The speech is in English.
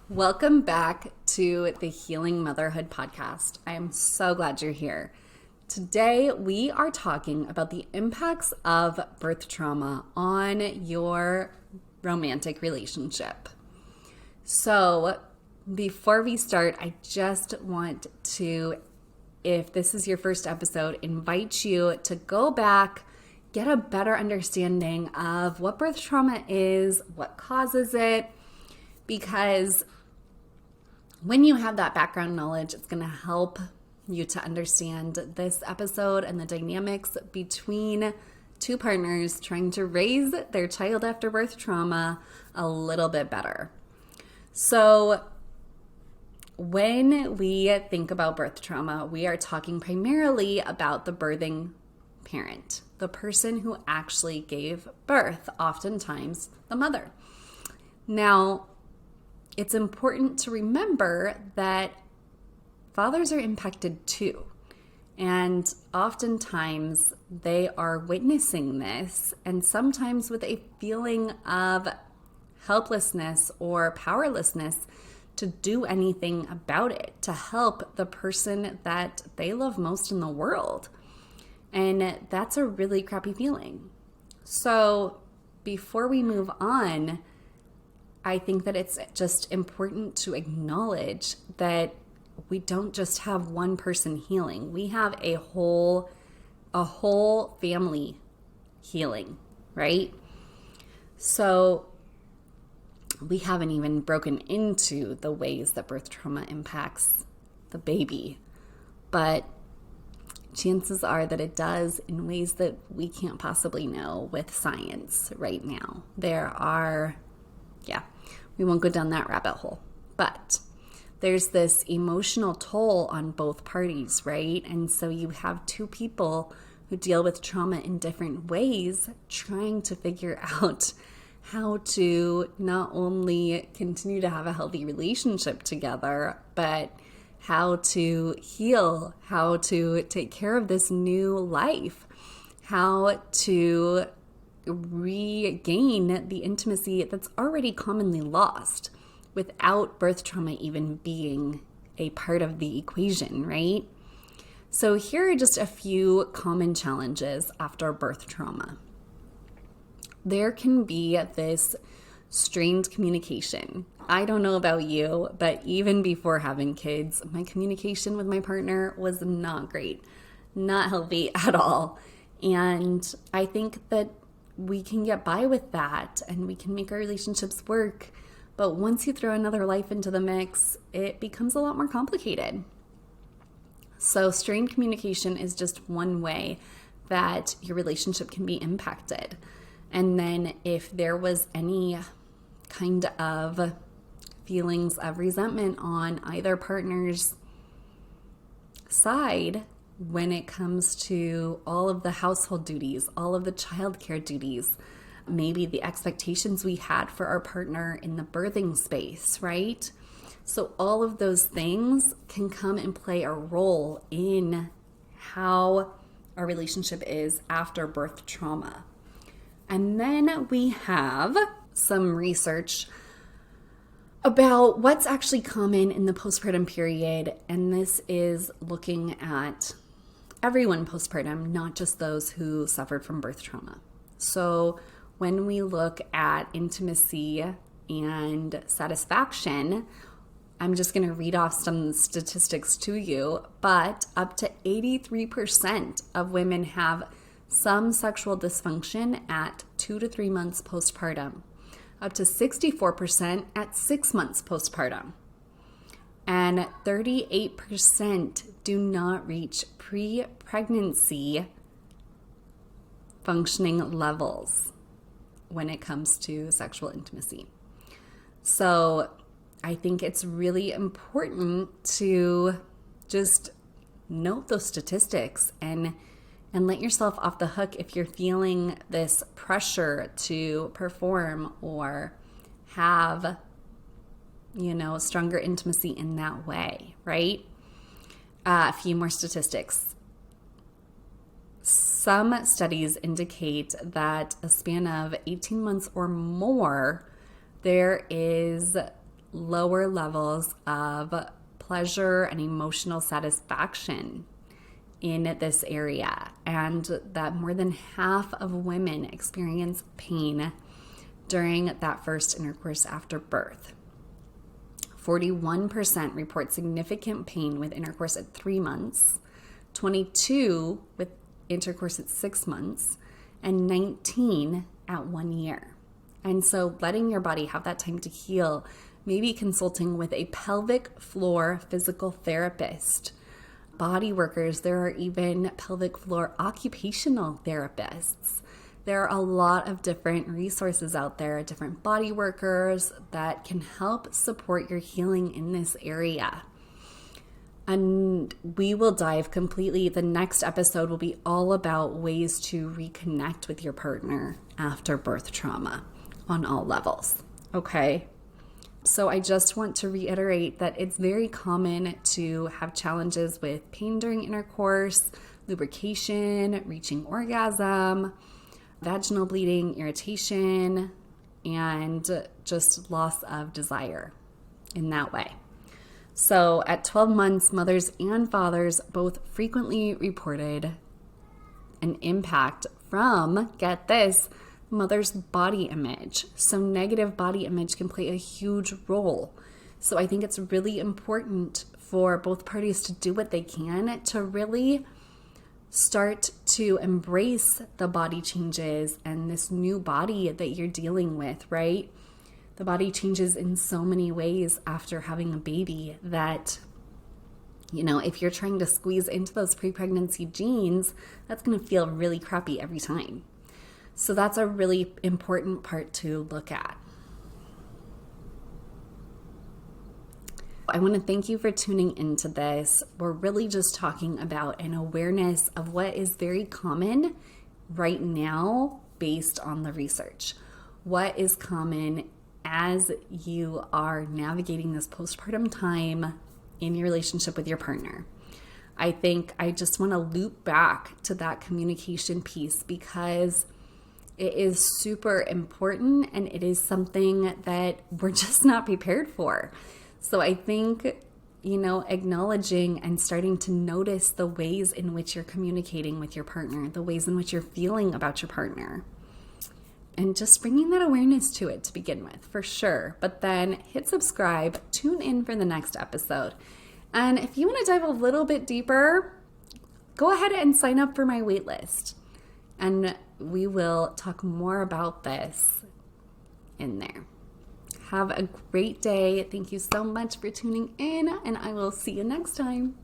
Welcome back to the Healing Motherhood podcast. I am so glad you're here. Today, we are talking about the impacts of birth trauma on your romantic relationship. So, before we start, I just want to, if this is your first episode, invite you to go back, get a better understanding of what birth trauma is, what causes it, because when you have that background knowledge, it's going to help you to understand this episode and the dynamics between two partners trying to raise their child after birth trauma a little bit better. So when we think about birth trauma, we are talking primarily about the birthing parent, the person who actually gave birth, oftentimes the mother. Now, it's important to remember that fathers are impacted too. And oftentimes they are witnessing this, and sometimes with a feeling of helplessness or powerlessness to do anything about it, to help the person that they love most in the world. And that's a really crappy feeling. So before we move on, I think that it's just important to acknowledge that we don't just have one person healing. We have a whole family healing, right? So we haven't even broken into the ways that birth trauma impacts the baby, but chances are that it does in ways that we can't possibly know with science right now. We won't go down that rabbit hole. But there's this emotional toll on both parties, right? And so you have two people who deal with trauma in different ways, trying to figure out how to not only continue to have a healthy relationship together, but how to heal, how to take care of this new life, how to regain the intimacy that's already commonly lost without birth trauma even being a part of the equation, right? So here are just a few common challenges after birth trauma. There can be this strained communication. I don't know about you, but even before having kids, my communication with my partner was not great, not healthy at all. And I think that we can get by with that and we can make our relationships work. But once you throw another life into the mix, it becomes a lot more complicated. So strained communication is just one way that your relationship can be impacted. And then if there was any kind of feelings of resentment on either partner's side, when it comes to all of the household duties, all of the childcare duties, maybe the expectations we had for our partner in the birthing space, right? So all of those things can come and play a role in how our relationship is after birth trauma. And then we have some research about what's actually common in the postpartum period, and this is looking at everyone postpartum, not just those who suffered from birth trauma. So when we look at intimacy and satisfaction, I'm just going to read off some statistics to you, but up to 83% of women have some sexual dysfunction at 2 to 3 months postpartum, up to 64% at 6 months postpartum, and 38% do not reach pre-pregnancy functioning levels when it comes to sexual intimacy. So I think it's really important to just note those statistics and let yourself off the hook if you're feeling this pressure to perform or have, stronger intimacy in that way, right? A few more statistics. Some studies indicate that a span of 18 months or more, there is lower levels of pleasure and emotional satisfaction in this area, and that more than half of women experience pain during that first intercourse after birth. 41% report significant pain with intercourse at 3 months, 22 with intercourse at 6 months, and 19 at 1 year. And so letting your body have that time to heal, maybe consulting with a pelvic floor physical therapist, body workers, there are even pelvic floor occupational therapists. There are a lot of different resources out there, different body workers that can help support your healing in this area. And we will dive completely. The next episode will be all about ways to reconnect with your partner after birth trauma on all levels. Okay. So I just want to reiterate that it's very common to have challenges with pain during intercourse, lubrication, reaching orgasm, vaginal bleeding, irritation, and just loss of desire in that way. So at 12 months, mothers and fathers both frequently reported an impact from, get this, mother's body image. So negative body image can play a huge role. So I think it's really important for both parties to do what they can to really start to embrace the body changes and this new body that you're dealing with, right? The body changes in so many ways after having a baby that, if you're trying to squeeze into those pre-pregnancy genes, that's going to feel really crappy every time. So that's a really important part to look at. I want to thank you for tuning into this. We're really just talking about an awareness of what is very common right now based on the research. What is common as you are navigating this postpartum time in your relationship with your partner. I think I just want to loop back to that communication piece because it is super important and it is something that we're just not prepared for. So I think, acknowledging and starting to notice the ways in which you're communicating with your partner, the ways in which you're feeling about your partner, and just bringing that awareness to it to begin with, for sure. But then hit subscribe, tune in for the next episode. And if you want to dive a little bit deeper, go ahead and sign up for my waitlist. And we will talk more about this in there. Have a great day. Thank you so much for tuning in, and I will see you next time.